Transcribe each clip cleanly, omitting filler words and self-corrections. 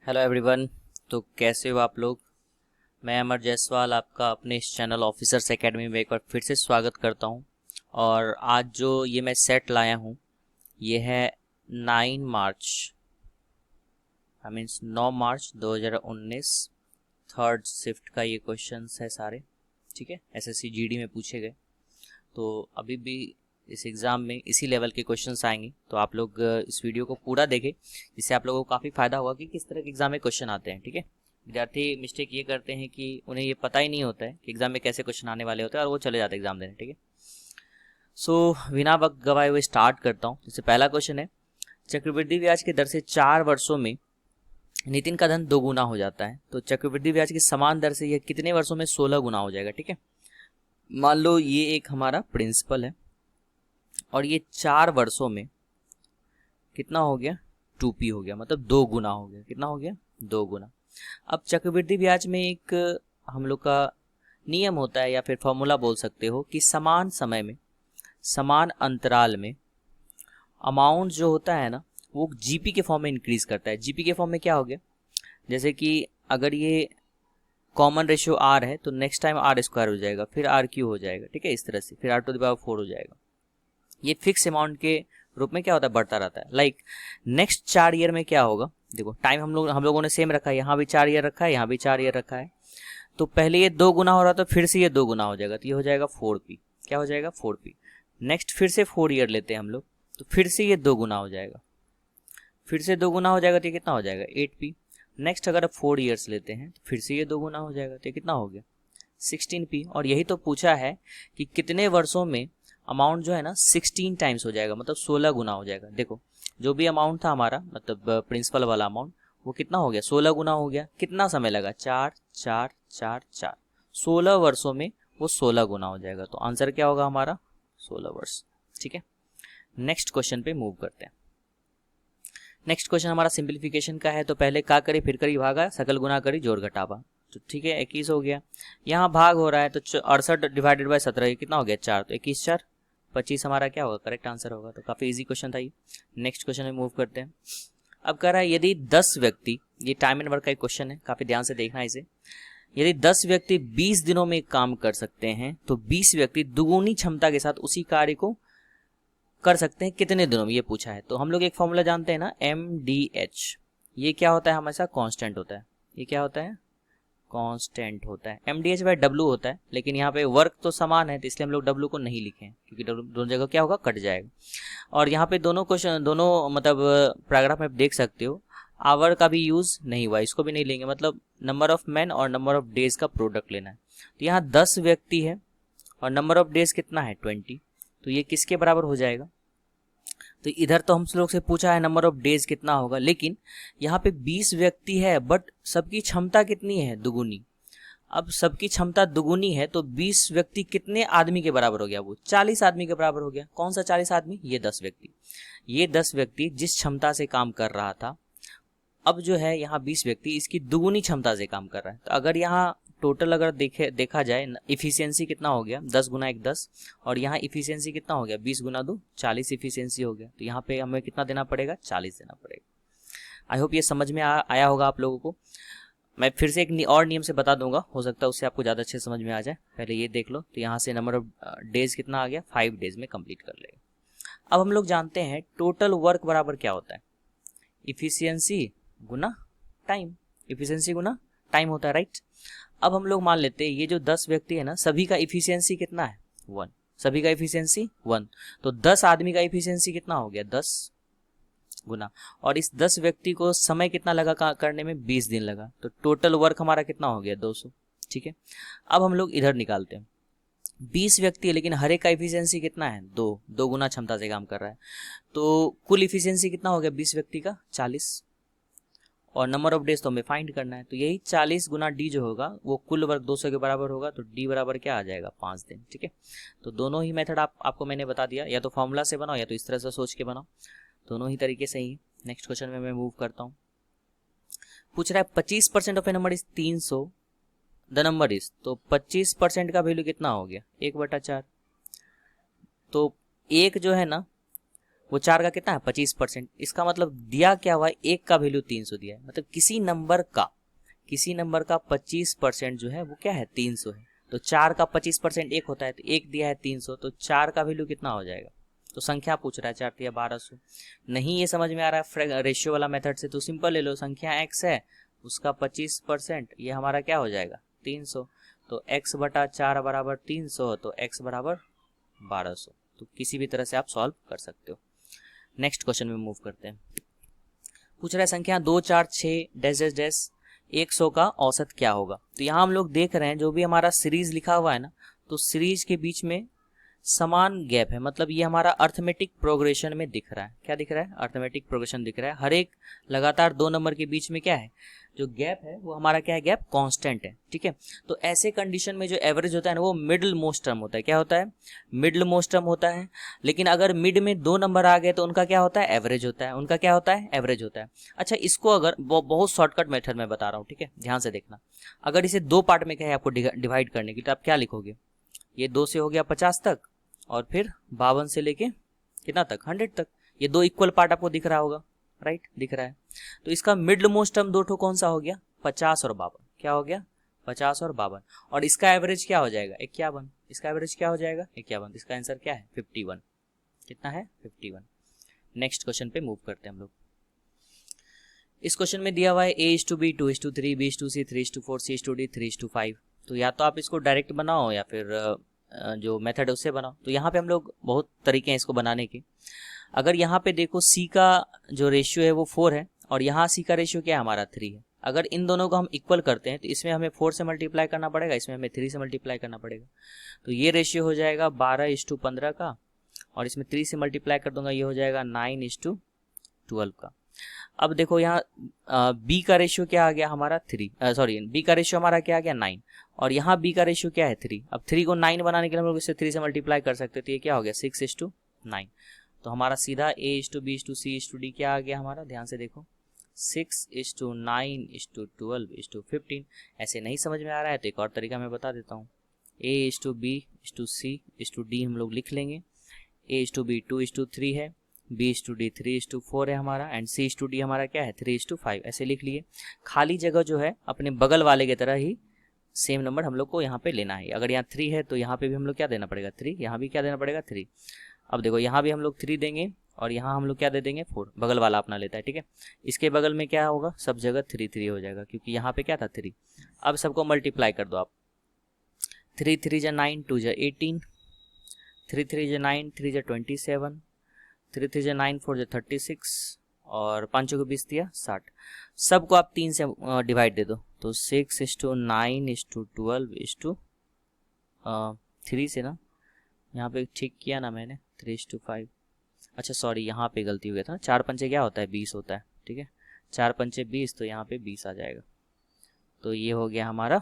Hello everyone. तो कैसे हो आप लोग। मैं अमर जायसवाल आपका अपने इस चैनल ऑफिसर्स एकेडमी में एक बार फिर से स्वागत करता हूं। और आज जो ये मैं सेट लाया हूं ये है 9 March I means 9 March 2019 third shift का ये क्वेश्चंस है सारे। ठीक है, एसएससी जीडी में पूछे गए। तो अभी भी इस एग्ज़ाम में इसी लेवल के क्वेश्चंस आएंगे, तो आप लोग इस वीडियो को पूरा देखें, जिससे आप लोगों को काफ़ी फ़ायदा होगा कि किस तरह के एग्ज़ाम में क्वेश्चन आते हैं। ठीक है, विद्यार्थी मिस्टेक ये करते हैं कि उन्हें ये पता ही नहीं होता है कि एग्ज़ाम में कैसे क्वेश्चन आने वाले होते हैं और वो चले जाते हैं एग्ज़ाम देने। ठीक है, सो बिना वक्त गवाए हुए स्टार्ट करता हूँ। जैसे पहला क्वेश्चन है, चक्रवृद्धि ब्याज की दर से 4 वर्षों में नितिन का धन 2 गुना हो जाता है, तो चक्रवृद्धि ब्याज की समान दर से यह कितने वर्षों में 16 गुना हो जाएगा। ठीक है, मान लो ये एक हमारा प्रिंसिपल है और ये 4 वर्षों में कितना हो गया, 2p हो गया, मतलब 2 गुना हो गया। कितना हो गया, 2 गुना। अब चक्रवृद्धि ब्याज में एक हम लोग का नियम होता है या फिर फॉर्मूला बोल सकते हो कि समान समय में समान अंतराल में अमाउंट जो होता है ना वो जीपी के फॉर्म में इंक्रीज करता है। जीपी के फॉर्म में क्या हो गया, जैसे कि अगर ये कॉमन रेशियो आर है तो नेक्स्ट टाइम आर स्क्वायर हो जाएगा, फिर आर क्यू हो जाएगा। ठीक है, इस तरह से फिर आर टू द पावर 4 हो जाएगा। ये फिक्स अमाउंट के रूप में क्या होता है, बढ़ता रहता है। लाइक नेक्स्ट 4 ईयर में क्या होगा, देखो टाइम हम लोगों ने सेम रखा है, यहाँ भी 4 ईयर रखा है, यहाँ भी 4 ईयर रखा है। तो पहले ये 2 गुना हो रहा था, फिर से ये 2 गुना हो जाएगा, तो ये हो जाएगा 4p। क्या हो जाएगा, 4p। नेक्स्ट फिर से 4 ईयर लेते हैं हम लोग, तो फिर से ये 2 गुना हो जाएगा, फिर से 2 गुना हो जाएगा, तो ये कितना हो जाएगा, 8p। नेक्स्ट अगर 4 ईयर्स लेते हैं तो फिर से ये 2 गुना हो जाएगा, तो ये कितना हो गया, 16p। और यही तो पूछा है कि कितने वर्षों में अमाउंट जो है ना 16 टाइम्स हो जाएगा, मतलब 16 गुना हो जाएगा। देखो जो भी अमाउंट था हमारा, मतलब प्रिंसिपल वाला अमाउंट, वो कितना हो गया, 16 गुना हो गया। कितना समय लगा, 4 4 4 4, 16 वर्षों में वो 16 गुना हो जाएगा। तो आंसर क्या होगा हमारा, 16 वर्ष। ठीक है, नेक्स्ट क्वेश्चन पे मूव करते हैं। नेक्स्ट क्वेश्चन हमारा सिंप्लीफिकेशन का है। तो पहले का करी फिर करी भागा, सकल गुना करी जोड़ घटावा। तो ठीक है, 21 हो गया। यहाँ भाग हो रहा है तो 68 डिवाइडेड बाय 17 कितना हो गया, 4। तो 21 4 25 हमारा क्या होगा, करेक्ट आंसर होगा। तो काफी इजी क्वेश्चन था ये। नेक्स्ट क्वेश्चन में मूव करते हैं। अब कह रहा है यदि 10 व्यक्ति, ये टाइम एंड वर्क का एक क्वेश्चन है, काफी ध्यान से देखना इसे। यदि 10 व्यक्ति 20 दिनों में काम कर सकते हैं तो 20 व्यक्ति दुगुनी क्षमता के साथ उसी कार्य को कर सकते हैं कितने दिनों में, ये पूछा है। तो हम लोग एक फॉर्मूला जानते हैं ना, MDH। ये क्या होता है, हमेशा कांस्टेंट होता है। ये क्या होता है, कांस्टेंट होता है। MDH बाय W होता है, लेकिन यहाँ पे वर्क तो समान है तो इसलिए हम लोग W को नहीं लिखे हैं, क्योंकि दोनों जगह क्या होगा, कट जाएगा। और यहाँ पे दोनों क्वेश्चन, दोनों मतलब पैराग्राफ में आप देख सकते हो, आवर का भी यूज नहीं हुआ, इसको भी नहीं लेंगे। मतलब नंबर ऑफ मैन और नंबर ऑफ डेज का प्रोडक्ट लेना है। तो यहाँ 10 व्यक्ति है और नंबर ऑफ डेज कितना है, 20। तो ये किसके बराबर हो जाएगा। तो इधर तो हम लोग से पूछा है नंबर ऑफ डेज कितना होगा, लेकिन यहाँ पे 20 व्यक्ति है बट सबकी क्षमता कितनी है, दुगुनी। अब सबकी क्षमता दुगुनी है तो 20 व्यक्ति कितने आदमी के बराबर हो गया, वो 40 आदमी के बराबर हो गया। कौन सा 40 आदमी, ये 10 व्यक्ति। ये 10 व्यक्ति जिस क्षमता से काम कर रहा था, अब जो है यहाँ 20 व्यक्ति इसकी दुगुनी क्षमता से काम कर रहा है। तो अगर यहाँ टोटल अगर देखा जाए, इफिशियंसी कितना हो गया, 10 गुना 1 10, और यहाँ इफिशियंसी कितना हो गया, 20 गुना 2 40 इफिशियंसी हो गया। तो यहाँ पे हमें कितना देना पड़ेगा, 40 देना पड़ेगा। आई होप ये समझ में आया होगा आप लोगों को। मैं फिर से एक और नियम से बता दूंगा, हो सकता है उससे आपको ज़्यादा अच्छे समझ में आ जाए। पहले ये देख लो, तो यहाँ से नंबर ऑफ डेज कितना आ गया, 5 डेज में कंप्लीट कर लेगा। अब हम लोग जानते हैं टोटल वर्क बराबर क्या होता है, इफिशियंसी गुना टाइम। इफिशियंसी गुना टाइम होता है, राइट। अब हम लोग मान लेते हैं ये जो 10 व्यक्ति है ना, सभी का इफिशियंसी कितना है, 1। सभी का इफिशियंसी 1, तो 10 आदमी का इफिशियंसी कितना हो गया, 10 गुना। और इस 10 व्यक्ति को समय कितना लगा करने में, 20 दिन लगा। तो टोटल वर्क हमारा कितना हो गया, 200। ठीक है, अब हम लोग इधर निकालते हैं। 20 व्यक्ति है लेकिन हर एक का इफिशियंसी कितना है, 2 गुना क्षमता से काम कर रहा है। तो कुल इफिशियंसी कितना हो गया 20 व्यक्ति का, 40। और नंबर ऑफ डेज तो हमें फाइंड करना है, तो यही 40 गुना डी जो होगा वो कुल वर्क 200 के बराबर होगा। तो डी बराबर क्या आ जाएगा, 5 दिन। ठीक है, तो दोनों ही मेथड आपको मैंने बता दिया, या तो फॉर्मूला से बनाओ या तो इस तरह से सोच के बनाओ, दोनों ही तरीके से ही। नेक्स्ट क्वेश्चन में मैं मूव करता हूँ। पूछ रहा है 25% of A number is 300, the number is, तो 25% का वैल्यू कितना हो गया, 1/4। तो एक जो है ना वो 4 का कितना है 25%। इसका मतलब दिया क्या हुआ है, 1 का वैल्यू 300 दिया है, मतलब किसी नंबर का 25% जो है वो क्या है 300 है। तो 4 का 25% 1 होता है, तो 1 दिया है 300, तो 4 का वैल्यू कितना हो जाएगा। तो संख्या पूछ रहा है 4 या 1200। नहीं ये समझ में आ रहा है रेशियो वाला मेथड से, तो सिंपल ले लो, संख्या x है उसका 25%, ये हमारा क्या हो जाएगा 300। तो x बटा 4 बराबर 300, तो x बराबर 1200। तो किसी भी तरह से आप सॉल्व कर सकते हो। नेक्स्ट क्वेश्चन में मूव करते हैं। पूछ रहा है संख्या 2 4 6 डैश डैश डैश 100 का औसत क्या होगा। तो यहाँ हम लोग देख रहे हैं जो भी हमारा सीरीज लिखा हुआ है ना, तो सीरीज के बीच में समान गैप है, मतलब ये हमारा अर्थमेटिक प्रोग्रेशन में दिख रहा है। क्या दिख रहा है, अर्थमेटिक प्रोग्रेशन दिख रहा है। हर एक लगातार 2 नंबर के बीच में क्या है, जो गैप है वो हमारा क्या है, गैप कांस्टेंट है। ठीक है, तो ऐसे कंडीशन में जो एवरेज होता है ना वो मिडल मोस्ट टर्म होता है। क्या होता है, मिडल मोस्ट टर्म होता है। लेकिन अगर मिड में 2 नंबर आ गए तो उनका क्या होता है, एवरेज होता है। उनका क्या होता है, एवरेज होता है। अच्छा, इसको अगर बहुत शॉर्टकट मेथड में बता रहा हूँ, ठीक है, ध्यान से देखना। अगर इसे 2 पार्ट में कहे आपको डिवाइड करने की, तो आप क्या लिखोगे, ये 2 से हो गया 50 तक, और फिर 52 से लेके कितना तक, 100 तक। ये 2 इक्वल पार्ट आपको दिख रहा होगा, राइट, दिख रहा है। तो इसका मिडल मोस्ट टर्म 2 ठो कौन सा हो गया, 50 और 52। क्या हो गया, 50 और 52। और इसका एवरेज क्या हो जाएगा, 51। इसका एवरेज क्या हो जाएगा, 51। इसका आंसर क्या है, 51। कितना है, 51। नेक्स्ट क्वेश्चन पे मूव करते हैं हम लोग। इस क्वेश्चन में दिया हुआ है A:B 2:3 B:C 3:4 C:D 3:5। तो या तो आप इसको डायरेक्ट बनाओ या फिर जो मेथड है उससे बनाओ। तो यहाँ पे हम लोग बहुत तरीके हैं इसको बनाने के। अगर यहाँ पे देखो C का जो रेशियो है वो 4 है, और यहाँ C का रेशियो क्या है हमारा 3 है। अगर इन दोनों को हम इक्वल करते हैं तो इसमें हमें 4 से मल्टीप्लाई करना पड़ेगा, इसमें हमें 3 से मल्टीप्लाई करना पड़ेगा। तो ये रेशियो हो जाएगा 12:15 का, और इसमें 3 से मल्टीप्लाई कर दूंगा, ये हो जाएगा 9:12 का। अब देखो यहाँ बी का रेशियो क्या आ गया हमारा 3, सॉरी बी का रेशियो हमारा क्या आ गया 9, और यहाँ बी का रेशियो क्या है 3। अब 3 को 9 बनाने के लिए हम लोग इसे 3 से मल्टीप्लाई कर सकते हैं, तो ये क्या हो गया 6:9। तो हमारा सीधा A:B:C:D क्या आ गया हमारा, ध्यान से देखो 6:9:12:15। ऐसे नहीं समझ में आ रहा है तो एक और तरीका मैं बता देता हूँ। A:B:C:D हम लोग लिख लेंगे। A:B 2:3 है, B:D 3:4 है हमारा, एंड C:D हमारा क्या है 3:5। ऐसे लिख लिए। खाली जगह जो है अपने बगल वाले की तरह ही सेम नंबर हम लोग को यहाँ पे लेना है। अगर यहाँ 3 है तो यहाँ पे भी हम लोग क्या देना पड़ेगा 3, यहाँ भी क्या देना पड़ेगा 3। अब देखो यहाँ भी हम लोग 3 देंगे, और यहाँ हम लोग क्या दे देंगे 4, बगल वाला अपना लेता है। ठीक है, इसके बगल में क्या होगा, सब जगह 3 3 हो जाएगा, क्योंकि यहाँ पे क्या था 3। अब सबको मल्टीप्लाई कर दो आप। 3 3 जा 9, 2 जा 18, 3 3 जा 9, 3 जा 27, 3 3 जा 9, 4 जा 36, और 5 को 20 दिया 60। सबको आप 3 से डिवाइड दे दो, तो 6:9:12:3 से ना, यहाँ पे ठीक किया ना मैंने 3:5। अच्छा सॉरी, यहाँ पे गलती हो गया था। 4 पंचे क्या होता है 20 होता है। ठीक है, 4 पंचे 20, तो यहाँ पे 20 आ जाएगा। तो ये हो गया हमारा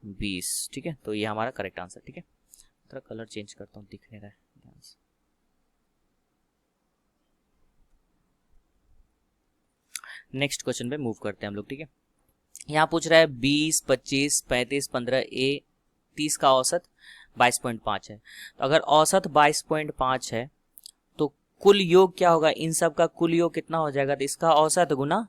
20। ठीक है, तो ये हमारा करेक्ट आंसर। ठीक है, थोड़ा कलर चेंज करता हूँ, दिख नहीं रहा है ध्यान से। नेक्स्ट क्वेश्चन पे मूव करते हैं हम लोग। ठीक है, यहाँ पूछ रहा है 20 25 35 15 A:30 का औसत 22.5 है। तो अगर औसत 22.5 है तो कुल योग क्या होगा, इन सब का कुल योग कितना हो जाएगा, तो इसका औसत गुना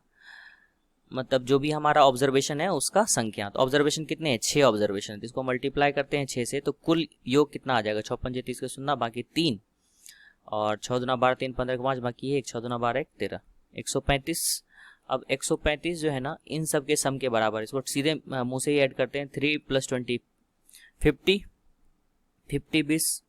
मतलब जो भी हमारा ऑब्जर्वेशन है उसका संख्या। तो ऑब्जर्वेशन कितने हैं 6 ऑब्जर्वेशन, तो इसको मल्टीप्लाई करते हैं 6 से, तो कुल योग कितना आ जाएगा 6 पंजे 30 का 0 बाकी 3, और 6 दूना 12 3 15 5 बाकी 1, 6 दूना 12 1 13, 135। अब 135 जो है ना इन सब के सम के बराबर, इसको सीधे मुंह से ही ऐड करते हैं। 3 + 20 50, 50 20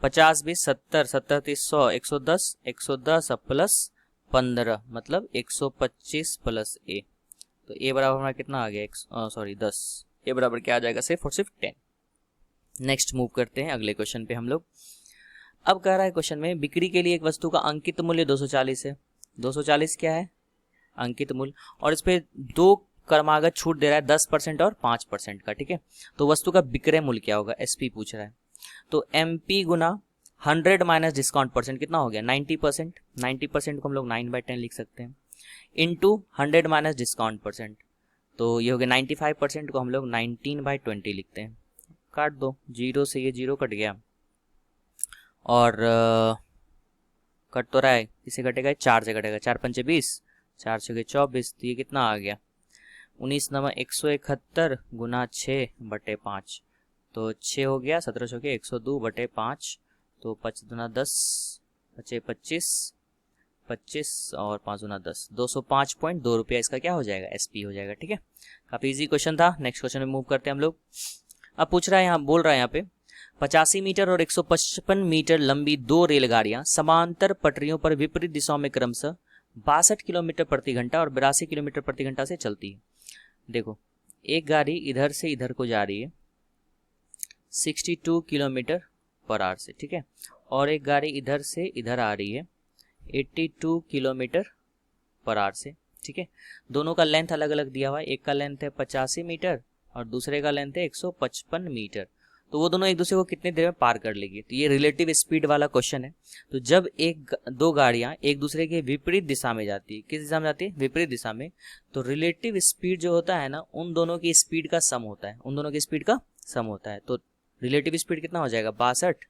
50 20 70 70 30 100 110 110 प्लस 15 मतलब 125 प्लस A। तो A बराबर हमारा कितना आ गया, सॉरी 10। A बराबर क्या आ जाएगा, सिर्फ और सिर्फ 10। नेक्स्ट मूव करते हैं अगले क्वेश्चन पे हम लोग। अब कह रहा है क्वेश्चन में बिक्री के लिए एक वस्तु का अंकित मूल्य 240 है। 240 क्या है, अंकित मूल्य, और इस पे 2 क्रमागत छूट दे रहा है 10% और 5% का। ठीक है, तो वस्तु का विक्रय मूल्य क्या होगा, SP पूछ रहा है। तो MP गुना 100 माइनस डिस्काउंट परसेंट कितना हो गया 90%। 90% को हम लोग 9/10 लिख सकते हैं, इंटू 100 माइनस डिस्काउंट परसेंट, तो ये हो गया 95% को हम लोग 19/20 लिखते हैं। काट दो, 0 से ये 0 कट गया, और कट तो रहा है, किसे कटेगा, 4 से कटेगा, 4 पंचे 20, 4 छके 24, तो ये कितना आ गया 19 नवा 171 गुना 6/5, तो 6 हो गया, 17 छके 102/5, तो 5 दूना 10, 5 25, 25 और 5 दूना 10, 205.2 रुपया इसका क्या हो जाएगा, SP हो जाएगा। ठीक है, काफी इजी क्वेश्चन था। नेक्स्ट क्वेश्चन में मूव करते हैं हम लोग। अब पूछ रहा है, यहाँ बोल रहा है यहाँ पे 85 मीटर और 155 मीटर लंबी दो रेलगाड़ियां समांतर पटरियों पर विपरीत दिशाओं में क्रमशः 62 किलोमीटर प्रति घंटा और 82 किलोमीटर प्रति घंटा से चलती है। देखो, एक गाड़ी इधर से इधर को जा रही है 62 किलोमीटर पर आवर से, ठीक है, और एक गाड़ी इधर से इधर आ रही है 82 किलोमीटर पर आवर से। ठीक है, दोनों का लेंथ अलग अलग दिया हुआ है, एक का लेंथ है 85 मीटर और दूसरे का लेंथ है 155 मीटर। तो वो दोनों एक दूसरे को कितनी देर में पार कर लेगी, तो ये रिलेटिव स्पीड वाला क्वेश्चन है। तो जब दो गाड़ियां एक दूसरे के विपरीत दिशा में जाती है, किस दिशा में जाती है, विपरीत दिशा में, तो रिलेटिव स्पीड जो होता है ना, उन दोनों की स्पीड का सम होता है, उन दोनों की स्पीड का सम होता है। तो रिलेटिव स्पीड कितना हो जाएगा, 62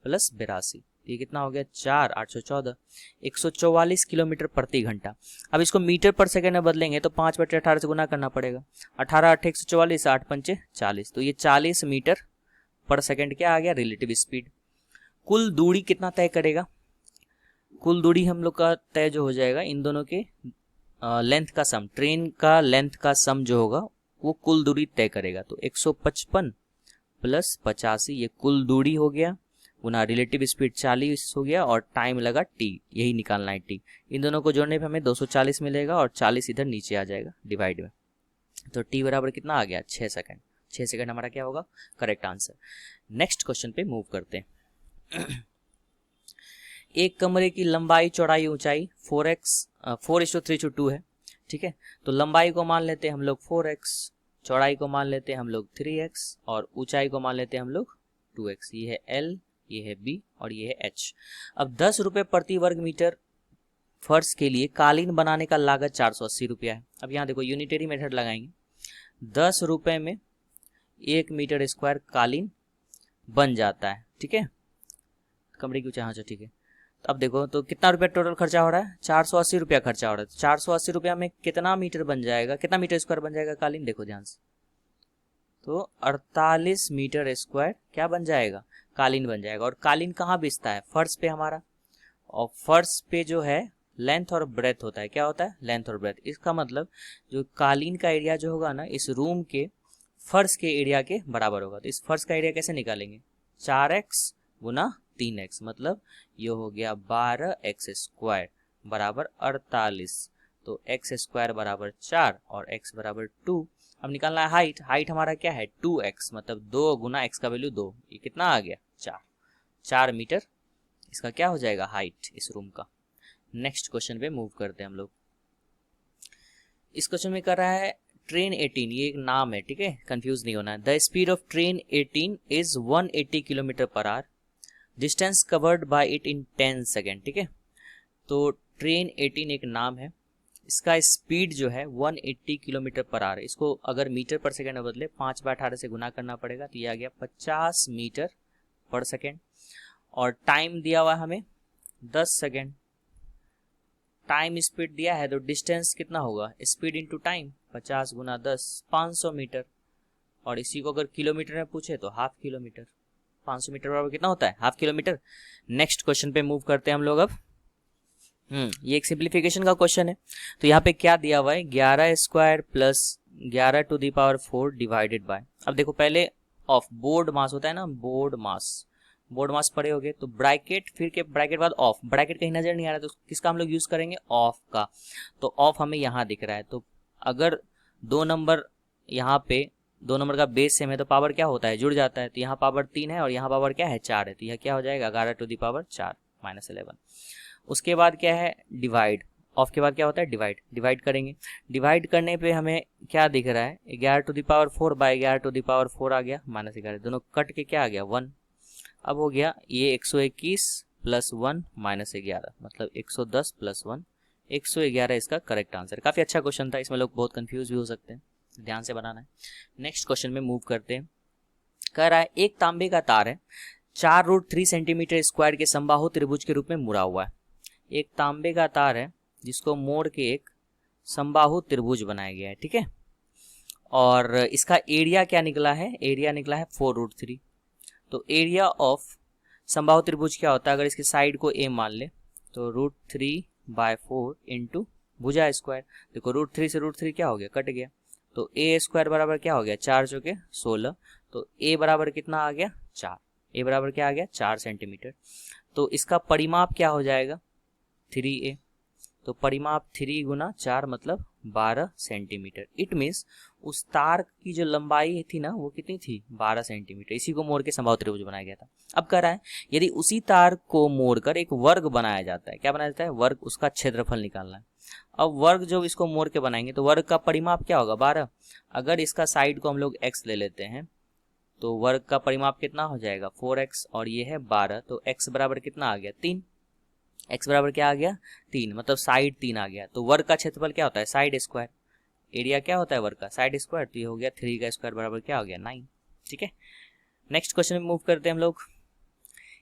प्लस 82, ये कितना हो गया 4 814, 144 किलोमीटर प्रति घंटा। अब इसको मीटर पर सेकंड में बदलेंगे तो 5/18 से गुना करना पड़ेगा, 18 8 144, 8 पंचे 40, तो ये 40 मीटर पर सेकंड क्या आ गया, रिलेटिव स्पीड। कुल दूरी कितना तय करेगा, कुल दूरी हम लोग का तय जो हो जाएगा इन दोनों के लेंथ का सम, ट्रेन का लेंथ का सम जो होगा वो कुल दूरी तय करेगा। तो 155 प्लस 85 ये कुल दूरी हो गया, गुना रिलेटिव स्पीड 40 हो गया, और टाइम लगा t, यही निकालना है t। इन दोनों को जोड़ने पे हमें 240 मिलेगा और 40 इधर नीचे आ जाएगा डिवाइड में, तो t बराबर कितना आ गया 6 सेकंड। 6 सेकंड हमारा क्या होगा, करेक्ट आंसर। नेक्स्ट क्वेश्चन पे मूव करते हैं। एक कमरे की लंबाई चौड़ाई ऊंचाई 4:3:2 है। ठीक है, तो लंबाई को मान लेते हैं हम लोग 4x, चौड़ाई को मान लेते हैं हम लोग 3x और ऊंचाई को मान लेते हैं हम लोग 2x। ये है L, ये है B और ये है H। अब 10 रुपये प्रति वर्ग मीटर फर्श के लिए कालीन बनाने का लागत 480 रुपया है। अब यहाँ देखो यूनिटरी मेथड लगाएंगे, 10 रुपये में 1 मीटर स्क्वायर कालीन बन जाता है। ठीक है, कमरे की ऊंचाई, हाँ ठीक है। तो अब देखो तो कितना रुपया टोटल खर्चा हो रहा है, 480 रुपया खर्चा हो रहा है। तो 480 रुपया में कितना मीटर बन जाएगा, कितना मीटर स्क्वायर बन जाएगा कालीन, देखो ध्यान से, तो 48 मीटर स्क्वायर क्या बन जाएगा, कालीन बन जाएगा। और कालीन कहाँ बिछता है, फर्श पे हमारा, और फर्श पे जो है लेंथ और ब्रेथ होता है, क्या होता है, लेंथ और ब्रेथ। इसका मतलब जो कालीन का एरिया जो होगा ना, इस रूम के फर्श के एरिया के बराबर होगा। तो इस फर्श का एरिया कैसे निकालेंगे, 4x गुना 3x, मतलब ये हो गया 12x स्क्वायर बराबर 48। तो x स्क्वायर बराबर 4 और x बराबर 2। अब निकालना है हाइट, हाइट हमारा क्या है 2x, मतलब 2 गुना x का वैल्यू 2, ये कितना आ गया 4 मीटर इसका क्या हो जाएगा हाइट इस रूम का। नेक्स्ट क्वेश्चन पे मूव करते हैं हम लोग। इस क्वेश्चन में कर रहा है ट्रेन 18, ये एक नाम है, ठीक है, कंफ्यूज नहीं होना है। The speed of train 18 is 180 kilometre per hour, distance covered by it in 10 second. ठीक है, तो ट्रेन 18 एक नाम है, इसका स्पीड जो है 180 किलोमीटर पर आवर है। इसको अगर मीटर पर सेकेंड में बदले 5/18 से गुना करना पड़ेगा, तो ये आ गया 50 मीटर पर सेकेंड। और टाइम दिया हुआ है हमें 10 सेकेंड। टाइम स्पीड दिया है तो डिस्टेंस कितना होगा, स्पीड इंटू टाइम, 50 गुना 10 500 मीटर। और इसी को अगर किलोमीटर में पूछे तो हाफ किलोमीटर, 500 मीटर बराबर कितना होता है, हाफ किलोमीटर। नेक्स्ट क्वेश्चन पे मूव करते हैं हम लोग अब। ये एक सिंप्लीफिकेशन का क्वेश्चन है। तो यहाँ पे क्या दिया हुआ है, 11 square plus 11 to the power 4 divided by. अब देखो पहले ऑफ बोर्ड मास होता है ना, बोर्ड मास पड़े हो गए, तो ब्रैकेट, फिर के ब्रैकेट बाद ऑफ, ब्रैकेट कहीं नजर नहीं आ रहा तो किसका हम लोग यूज करेंगे, ऑफ का। तो ऑफ हमें यहाँ दिख रहा है, तो अगर 2 नंबर यहाँ पे 2 नंबर का बेस सेम है तो पावर क्या होता है, जुड़ जाता है। तो यहाँ पावर 3 है और यहाँ पावर क्या है 4 है, तो यह क्या हो जाएगा 11 टू द पावर 4 माइनस 11। उसके बाद क्या है डिवाइड, ऑफ के बाद क्या होता है डिवाइड करेंगे। डिवाइड करने पे हमें क्या दिख रहा है, 11 to the power 4 by 11 to the power 4 आ गया माइनस 11, दोनों कट के क्या आ गया 1। अब हो गया ये 121 प्लस 1 माइनस 11, मतलब 110 प्लस 1 111 इसका करेक्ट आंसर। काफी अच्छा क्वेश्चन था, इसमें लोग बहुत कंफ्यूज भी हो सकते हैं, ध्यान से बनाना है। नेक्स्ट क्वेश्चन में मूव करते हैं। कह रहा है एक तांबे का तार है 4√3 सेंटीमीटर स्क्वायर के समबाहु त्रिभुज के रूप में मुड़ा हुआ है। एक तांबे का तार है जिसको मोड़ के एक समबाहु त्रिभुज बनाया गया है, ठीक है। और इसका एरिया क्या निकला है, एरिया निकला है 4√3। तो एरिया ऑफ समबाहु त्रिभुज क्या होता है, अगर इसकी साइड को ए मान ले तो √3/4 इंटू भुजा स्क्वायर। देखो √3 से √3 क्या हो गया, कट गया। तो ए स्क्वायर बराबर क्या हो गया, 4 चौके 16। तो ए बराबर कितना आ गया, 4। ए बराबर क्या आ गया, 4 सेंटीमीटर। तो इसका परिमाप क्या हो जाएगा, 3a। तो परिमाप 3 गुना 4 मतलब 12 सेंटीमीटर। इट मीन्स उस तार की जो लंबाई थी ना वो कितनी थी, 12 सेंटीमीटर। इसी को मोड़ के समबाहु त्रिभुज बनाया गया था। अब कह रहा है यदि उसी तार को मोड़कर एक वर्ग बनाया जाता है, क्या बनाया जाता है, वर्ग, उसका क्षेत्रफल निकालना है। अब वर्ग जो इसको मोड़ के बनाएंगे तो वर्ग का परिमाप क्या होगा, 12। अगर इसका साइड को हम लोग x ले लेते हैं तो वर्ग का परिमाप कितना हो जाएगा, 4x, और ये है 12। तो x बराबर कितना आ गया, 3। x बराबर क्या आ गया, 3, मतलब साइड 3 आ गया। तो वर्ग का क्षेत्रफल क्या होता है, साइड स्क्वायर। एरिया क्या होता है वर्ग का, साइड स्क्वायर। तो ये हो गया 3 का स्क्वायर बराबर क्या हो गया, 9, ठीक है। नेक्स्ट क्वेश्चन में मूव करते हैं हम लोग।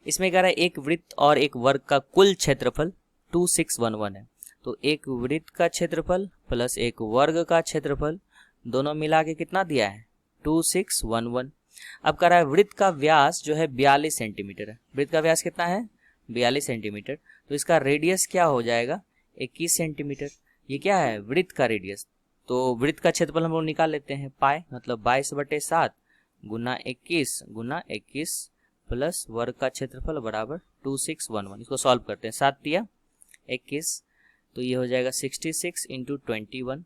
इसमें कह रहा है एक वृत्त और एक वर्ग का कुल क्षेत्रफल 2611 है। तो एक वृत्त का क्षेत्रफल प्लस एक वर्ग का क्षेत्रफल दोनों मिला के कितना दिया है, 2611। अब कह रहा है वृत्त का व्यास जो है 42 सेंटीमीटर है। वृत्त का व्यास कितना है, 42 सेंटीमीटर। तो इसका रेडियस क्या हो जाएगा, 21 सेंटीमीटर। ये क्या है, वृत्त का रेडियस। तो वृत्त का क्षेत्रफल हम लोग निकाल लेते हैं, पाई मतलब 22/7 गुना 21 प्लस वर्ग का क्षेत्रफल बराबर 2611। इसको सॉल्व करते हैं, 7 दिया 21, तो ये हो जाएगा 66 इंटू 21,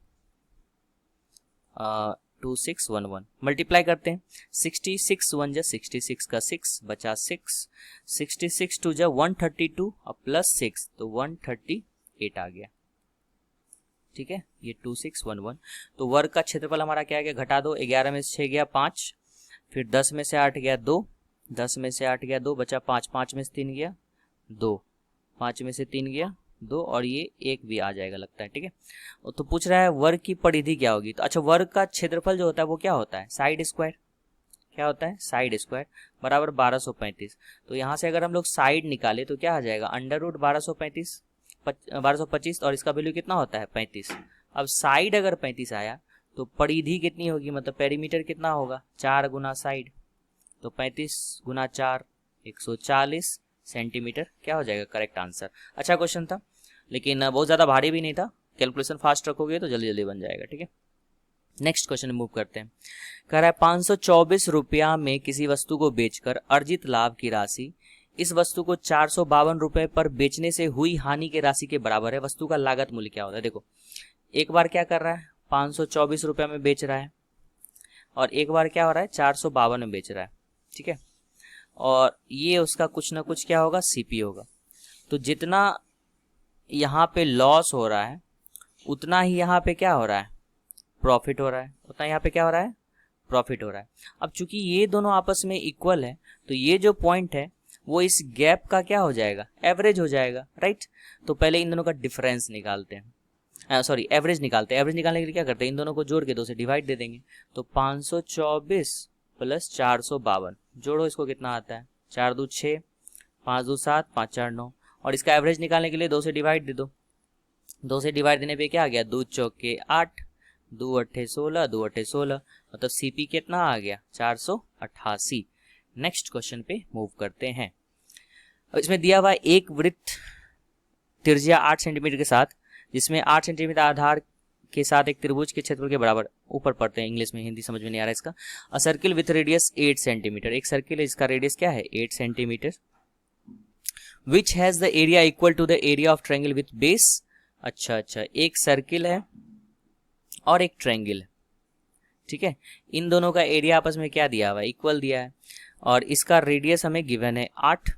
2611। मल्टीप्लाई करते हैं, 66 1 जा 66 का 6 बचा 6, 66 2 जा 132 और प्लस 6 तो 138 आ गया, ठीक है। ये 2611। तो वर्ग का क्षेत्रफल हमारा क्या आ गया, घटा दो, 11 में से 6 गया 5, फिर 10 में से 8 गया 2, 10 में से 8 गया 2, बचा 5, 5 में से 3 गया 2, 5 में से 3 गया 2, और ये 1 भी आ जाएगा लगता है, ठीक है। तो पूछ रहा है वर्ग की परिधि क्या होगी। तो अच्छा, वर्ग का क्षेत्रफल जो होता है वो क्या होता है, साइड स्क्वायर। क्या होता है, साइड स्क्वायर बराबर 1235। तो यहाँ से अगर हम लोग साइड निकाले तो क्या आ जाएगा, √1225, और इसका वैल्यू कितना होता है, 35। अब साइड अगर 35 आया तो परिधि कितनी होगी, मतलब पेरीमीटर कितना होगा, 4 गुना साइड। तो 35 गुना 4 140 सेंटीमीटर क्या हो जाएगा, करेक्ट आंसर। अच्छा क्वेश्चन था, लेकिन बहुत ज़्यादा भारी भी नहीं था। कैलकुलेशन फास्ट रखोगे तो जल्दी जल्दी बन जाएगा, ठीक है। नेक्स्ट क्वेश्चन मूव करते हैं। कह रहा है 524 रुपया में किसी वस्तु को बेचकर अर्जित लाभ की राशि इस वस्तु को 452 रुपए पर बेचने से हुई हानि के राशि के बराबर है। वस्तु का लागत मूल्य क्या होता है। देखो एक बार क्या कर रहा है, 524 रुपया में बेच रहा है, और एक बार क्या हो रहा है, 452 में बेच रहा है, ठीक है। और ये उसका कुछ ना कुछ क्या होगा, सीपी होगा। तो जितना यहाँ पे लॉस हो रहा है उतना ही यहाँ पे क्या हो रहा है, प्रॉफिट हो रहा है। उतना यहाँ पे क्या हो रहा है, प्रॉफिट हो रहा है। अब चूंकि ये दोनों आपस में इक्वल है तो ये जो पॉइंट है वो इस गैप का क्या हो जाएगा, एवरेज हो जाएगा, राइट। तो पहले इन दोनों का डिफरेंस निकालते हैं, सॉरी एवरेज निकालते हैं। एवरेज निकालने के लिए क्या करते हैं, इन दोनों को जोड़ के 2 से डिवाइड दे देंगे। तो 524 प्लस 452 जोड़ो, इसको कितना आता है, 4 2 6, 5 2 7, 5 4 9, और इसका एवरेज निकालने के लिए 2 से डिवाइड दे दो। 2 से डिवाइड देने पे क्या आ गया, 2 चौके 8, 2 अट्ठे 16, 2 अट्ठे 16, मतलब सीपी कितना आ गया, 488। नेक्स्ट क्वेश्चन पे मूव करते हैं। इसमें दिया हुआ एक वृत्त त्रिज्या 8 सेंटीमीटर के साथ, जिसमें 8 सेंटीमीटर आधार के साथ एक त्रिभुज के क्षेत्रफल के बराबर, ऊपर पढ़ते हैं इंग्लिश में, हिंदी समझ में नहीं आ रहा है इसका। A circle with radius 8 centimetre, एक सर्किल है इसका रेडियस क्या है, 8 centimetre, which has the area equal to the area of triangle with base. अच्छा, एक सर्किल है और एक ट्रायंगल है, ठीक है। इन दोनों का एरिया आपस में क्या दिया हुआ है, इक्वल दिया है, और इसका रेडियस हमें गिवन है 8,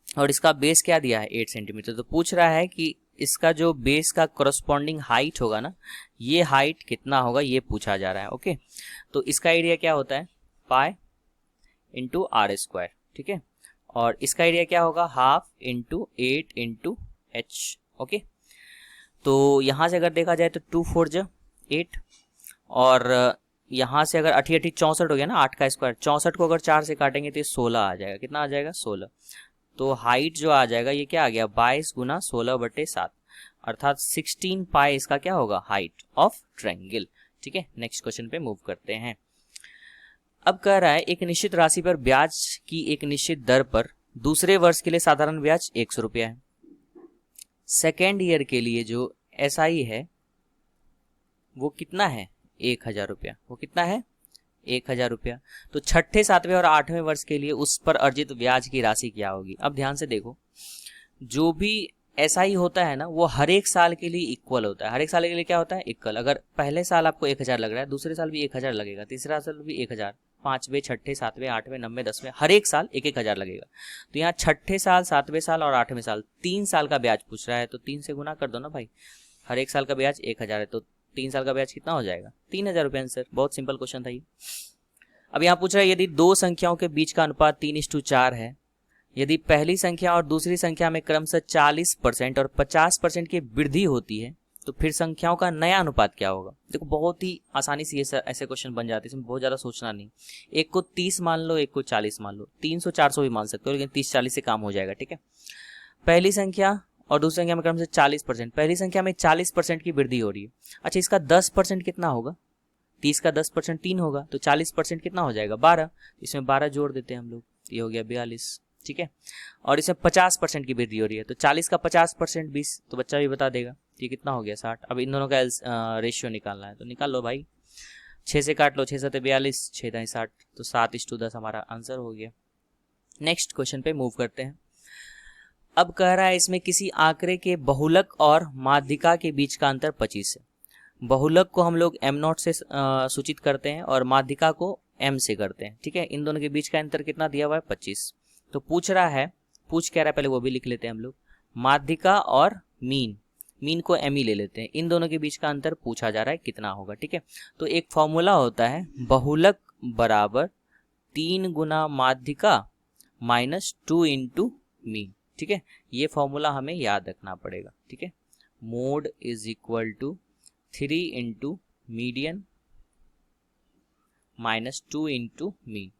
और इसका बेस क्या दिया है, 8 सेंटीमीटर। तो पूछ रहा है कि इसका जो बेस का करस्पॉन्डिंग हाइट होगा ना, ये हाइट कितना होगा, ये पूछा जा रहा है, ओके। तो इसका एरिया क्या होता है, पाई इंटू आर स्क्वायर, ठीक है। और इसका एरिया क्या होगा, half into 8 into H, okay. तो यहाँ से अगर देखा जाए तो 2 4 जा 8, और यहाँ से अगर 8 8 64 हो गया ना, 8 का स्क्वायर, 64 को अगर 4 से काटेंगे तो ये 16 आ जाएगा। कितना आ जाएगा, 16। तो हाइट जो आ जाएगा ये क्या आ गया 22 गुना 16/7, अर्थात 16 पाई इसका क्या होगा हाइट ऑफ ट्रायंगल। ठीक है, नेक्स्ट क्वेश्चन पे मूव करते हैं। अब कह रहा है एक निश्चित राशि पर ब्याज की एक निश्चित दर पर दूसरे वर्ष के लिए साधारण ब्याज 100 रुपया है। सेकेंड ईयर के लिए जो SI है वो कितना है 1000 रुपया। वो कितना है 1000 रुपया। तो छठे, सातवें और आठवें वर्ष के लिए उस पर अर्जित ब्याज की राशि क्या होगी। अब ध्यान से देखो, जो भी SI होता है ना वो हर एक साल के लिए इक्वल होता है। हर एक साल के लिए क्या होता है इक्वल। अगर पहले साल आपको 1000 लग रहा है, दूसरे साल भी 1000 लगेगा, तीसरा साल भी 1000, पांचवें, छठे, सातवें, आठवें, 90, 10वें, हर एक साल 1000 लगेगा। तो यहाँ छठे साल, सातवें साल और आठवें साल 3 साल का ब्याज पूछ रहा है, तो 3 से गुना कर दो ना भाई। हर एक साल का ब्याज 1000 है, तो 3 साल का ब्याज कितना हो जाएगा 3000 रुपये। आंसर, बहुत सिंपल क्वेश्चन था ये। अब यहाँ पूछ रहा है यदि दो संख्याओं के बीच का अनुपात 3:4 है, यदि पहली संख्या और दूसरी संख्या में क्रमशः 40% और 50% की वृद्धि होती है तो फिर संख्याओं का नया अनुपात क्या होगा। देखो बहुत ही आसानी से ऐसे क्वेश्चन बन जाते हैं, इसमें बहुत ज्यादा सोचना नहीं। एक को 30 मान लो, एक को 40 मान लो, 300-400 भी मान सकते हो, लेकिन 30-40 से काम हो जाएगा। ठीक है, पहली संख्या और दूसरी संख्या में क्रमशः 40%, पहली संख्या में 40% की वृद्धि हो रही है। अच्छा, इसका 10% कितना होगा, 30 का 10% 3 होगा, तो 40% कितना हो जाएगा 12। इसमें 12 जोड़ देते हैं हम लोग, ये हो गया 42। ठीक है, और इसमें 50% की वृद्धि हो रही है, तो 40 का 50% 20, तो बच्चा भी बता देगा ये कितना हो गया 60। अब इन दोनों का रेशियो निकालना है, तो निकाल लो भाई, 6 से काट लो, 6 7 42, 6 9 60, तो 7:10 हमारा आंसर हो गया। नेक्स्ट क्वेश्चन पे मूव करते हैं। अब कह रहा है इसमें किसी आंकड़े के बहुलक और माध्यिका के बीच का अंतर 25 है। बहुलक को हम लोग m0 से सूचित करते हैं और माध्यिका को m से करते हैं। ठीक है, इन दोनों के बीच का अंतर कितना दिया हुआ है 25। तो पूछ रहा है, क्या रहा है पहले वो भी लिख लेते हैं हम लोग। माध्यिका और मीन को m ही ले लेते हैं। इन दोनों के बीच का अंतर पूछा जा रहा है कितना होगा। ठीक है, तो एक फॉर्मूला होता है बहुलक बराबर 3 गुना माध्यिका माइनस 2 इंटू मीन। ठीक है, ये फॉर्मूला हमें याद रखना पड़ेगा। ठीक है, mode is equal to 3 into median minus 2 into mean.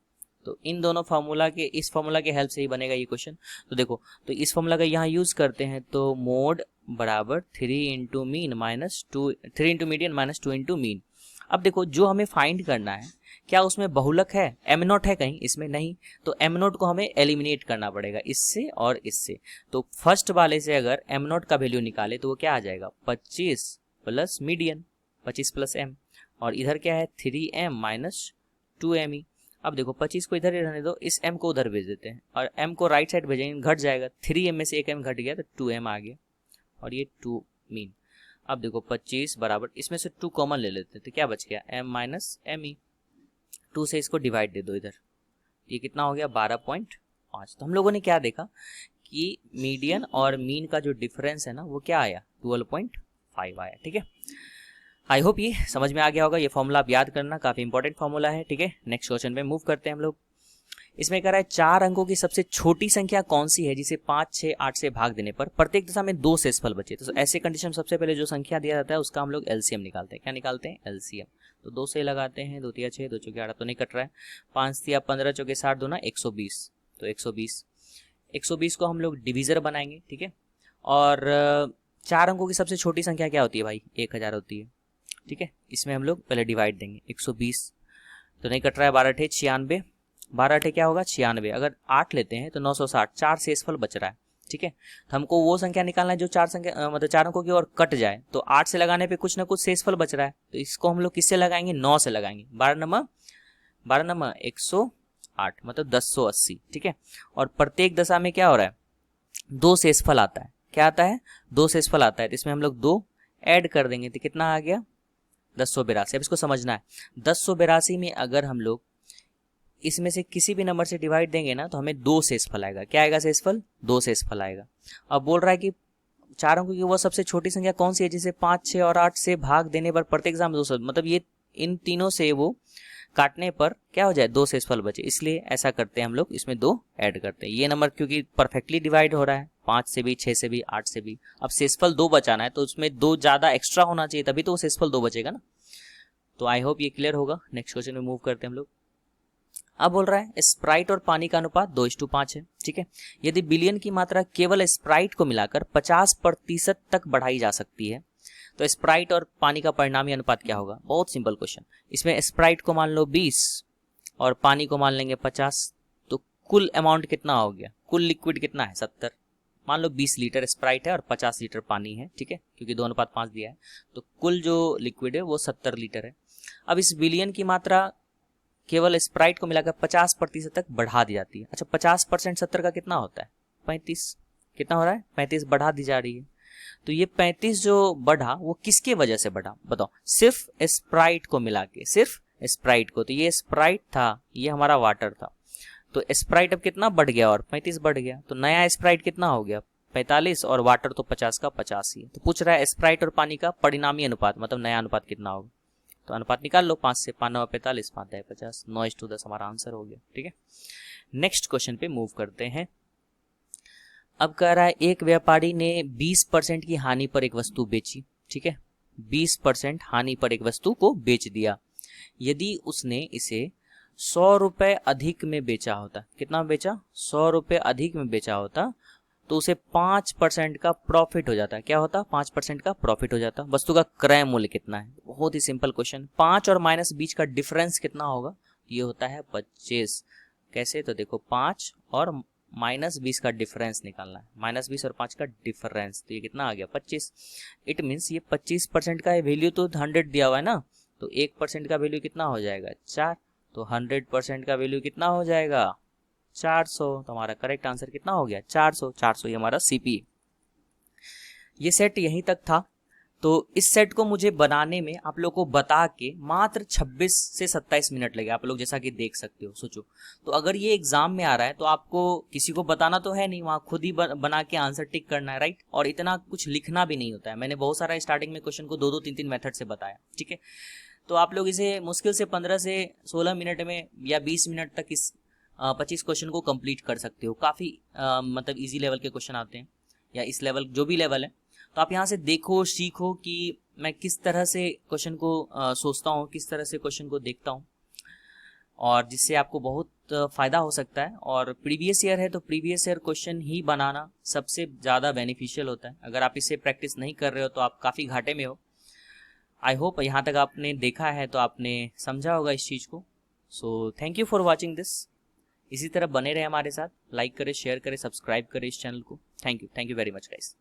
तो इन दोनों फार्मूला के, इस फार्मूला के हेल्प से ही बनेगा ये क्वेश्चन। तो देखो, तो इस फार्मूला का यहाँ यूज करते हैं, तो मोड बराबर 3 into mean minus 2, 3 into median minus 2 into mean. अब देखो जो हमें फाइंड करना है, क्या उसमें बहुलक है, m0 है कहीं, इसमें नहीं, तो m0 को हमें एलिमिनेट करना पड़ेगा इससे और इससे। तो फर्स्ट वाले से अगर m0 का वैल्यू निकाले तो वो क्या आ जाएगा 25 प्लस मीडियन, 25 प्लस m, और इधर क्या है 3m माइनस 2m। अब देखो 25 को इधर ही रहने दो, इस m को उधर भेज देते हैं और m को राइट साइड भेजेंगे, घट जाएगा, 3m में से एक m घट गया तो 2m आ गया, और ये 2 मीन। अब देखो 25 बराबर, इसमें से 2 कॉमन ले लेते हैं तो क्या बच गया m माइनस m। 2 से इसको डिवाइड दे दो इधर, ये कितना हो गया 12.5। तो हम लोगों ने क्या देखा कि मीडियन और मीन का जो डिफरेंस है ना वो क्या आया 12.5 आया। ठीक है, आई होप ये समझ में आ गया होगा। ये फॉर्मूला आप याद करना, काफी इंपॉर्टेंट फॉर्मूला है। ठीक है, नेक्स्ट क्वेश्चन पे मूव करते हैं हम लोग। इसमें कह रहा है 4 अंकों की सबसे छोटी संख्या कौन सी है जिसे 5, 6, 8 से भाग देने पर प्रत्येक दिशा में 2 शेषफल बचे। तो ऐसे कंडीशन सबसे पहले जो संख्या दिया जाता है उसका हम लोग एलसीएम निकालते हैं। क्या निकालते हैं एलसीएम, तो 2 से लगाते हैं, 2 तिया 6, 2 चौके 8 तो नहीं कट रहा है, 5 तिया 15, चौके 60, 2 ना 120, तो 120 को हम लोग डिविजर बनाएंगे। ठीक है, और 4 अंकों की सबसे छोटी संख्या क्या होती है भाई 1000 होती है। ठीक है, इसमें हम लोग पहले डिवाइड देंगे, 120 तो नहीं कट रहा है, 12 × 96, 12 × क्या होगा 96, अगर 8 लेते हैं तो 960, 4 शेषफल बच रहा है। ठीक है, तो हमको वो संख्या निकालना है जो 4 संख्या मतलब 4 अंकों की ओर कट जाए, तो 8 से लगाने पे कुछ ना कुछ शेषफल बच रहा है, तो इसको हम लोग किससे लगाएंगे 9 से लगाएंगे, 12 नंबर 108 मतलब 1080। ठीक है, और प्रत्येक दशा में क्या हो रहा है 2 शेषफल आता है, क्या आता है 2 शेषफल आता है, तो इसमें हम लोग 2 ऐड कर देंगे तो कितना आ गया 1082। अब इसको समझना है, 1082 में अगर हम लोग इसमें से किसी भी नंबर से डिवाइड देंगे ना तो हमें 2 शेषफल आएगा। क्या आएगा शेषफल 2 शेषफल आएगा। अब बोल रहा है कि 4 अंकों की वो सबसे छोटी संख्या कौन सी है जिसे 5, 6 और 8 से भाग देने पर प्रत्येक एग्जाम 2, मतलब ये इन तीनों से वो काटने पर क्या हो जाए 2 शेषफल बचे, इसलिए ऐसा करते हैं हम लोग, इसमें 2 ऐड करते हैं। ये नंबर क्योंकि परफेक्टली डिवाइड हो रहा है 5 से भी, 6 से भी, 8 से भी, अब शेषफल 2 बचाना है तो उसमें 2 ज्यादा एक्स्ट्रा होना चाहिए, तभी तो वो शेषफल 2 बचेगा ना। तो आई होप ये क्लियर होगा। नेक्स्ट क्वेश्चन में मूव करते हैं हम लोग। अब बोल रहा है स्प्राइट और पानी का अनुपात 2:5 है। ठीक है। यदि बिलियन की मात्रा केवल स्प्राइट को मिलाकर 50% तक बढ़ाई जा सकती है तो स्प्राइट और पानी का परिणामी अनुपात क्या होगा? बहुत सिंपल क्वेश्चन। इसमें स्प्राइट को मान लो 20 और पानी को मान लेंगे 50, तो कुल अमाउंट कितना हो गया? कुल लिक्विड कितना है? 70। मान लो 20 लीटर स्प्राइट है और 50 लीटर पानी है, ठीक है, क्योंकि 2:5 दिया है, तो कुल जो लिक्विड है वो 70 लीटर है। अब इस बिलियन की मात्रा केवल स्प्राइट को मिलाकर 50% तक बढ़ा दी जाती है। अच्छा, 50% 70 का कितना होता है? 35। कितना हो रहा है? 35 बढ़ा दी जा रही है। तो ये 35 जो बढ़ा वो किसके वजह से बढ़ा बताओ? सिर्फ स्प्राइट को मिला के, सिर्फ स्प्राइट को। तो ये स्प्राइट था, ये हमारा वाटर था, तो स्प्राइट अब कितना बढ़ गया? और 35 बढ़ गया। तो नया स्प्राइट कितना हो गया? 45, और वाटर तो 50 का 50 ही है। तो पूछ रहा है स्प्राइट और पानी का परिणामी अनुपात, मतलब नया अनुपात कितना होगा? तो अनुपात निकाल लो, 5 से 5 9 45, 5 10 50, 9:10 हमारा आंसर हो गया, ठीक है। नेक्स्ट क्वेश्चन पे मूव करते हैं। अब कह रहा है एक व्यापारी ने 20% की हानि पर एक वस्तु बेची, ठीक है, 20% हानि पर एक वस्तु को बेच दिया। यदि उसने इसे 100 रुपए अधिक में बेचा होता, कितना बेचा? 100 रुपए अधिक में बेचा होता, तो उसे 5% का प्रॉफिट हो जाता। क्या होता? 5% का प्रॉफिट हो जाता। वस्तु का क्रय मूल्य कितना है? बहुत ही सिंपल क्वेश्चन। 5 और माइनस बीच का डिफरेंस कितना होगा? ये होता है 25। कैसे? तो देखो, 5 और -20 का डिफरेंस निकालना है। -20 और 5 का डिफरेंस, तो ये कितना आ गया? 25। इट मीन्स ये 25% का वैल्यू तो 100 दिया हुआ है ना, तो 1% का वैल्यू कितना हो जाएगा? 4। तो 100% का वैल्यू कितना हो जाएगा? 400। तो हमारा करेक्ट आंसर कितना हो गया? 400। 400 ये हमारा सीपी। ये सेट यहीं तक था। तो इस सेट को मुझे बनाने में आप लोग को बता के मात्र 26 से 27 मिनट लगे, आप लोग जैसा कि देख सकते हो। सोचो, तो अगर ये एग्जाम में आ रहा है तो आपको किसी को बताना तो है नहीं, वहाँ खुद ही बना के आंसर टिक करना है, राइट। और इतना कुछ लिखना भी नहीं होता है। मैंने बहुत सारा स्टार्टिंग में क्वेश्चन को 2-2 3-3 मेथड से बताया, ठीक है। तो आप लोग इसे मुश्किल से 15 से 16 मिनट में या 20 मिनट तक इस 25 क्वेश्चन को कंप्लीट कर सकते हो। काफ़ी मतलब इजी लेवल के क्वेश्चन आते हैं, या इस लेवल जो भी लेवल है। तो आप यहाँ से देखो, सीखो कि मैं किस तरह से क्वेश्चन को सोचता हूँ, किस तरह से क्वेश्चन को देखता हूँ, और जिससे आपको बहुत फ़ायदा हो सकता है। और प्रीवियस ईयर है तो प्रीवियस ईयर क्वेश्चन ही बनाना सबसे ज़्यादा बेनिफिशियल होता है। अगर आप इसे प्रैक्टिस नहीं कर रहे हो तो आप काफ़ी घाटे में हो। आई होप यहाँ तक आपने देखा है तो आपने समझा होगा इस चीज़ को। So thank you for watching this. इसी तरह बने रहे हमारे साथ, लाइक करें, शेयर करें, सब्सक्राइब करें इस चैनल को। Thank you very much guys.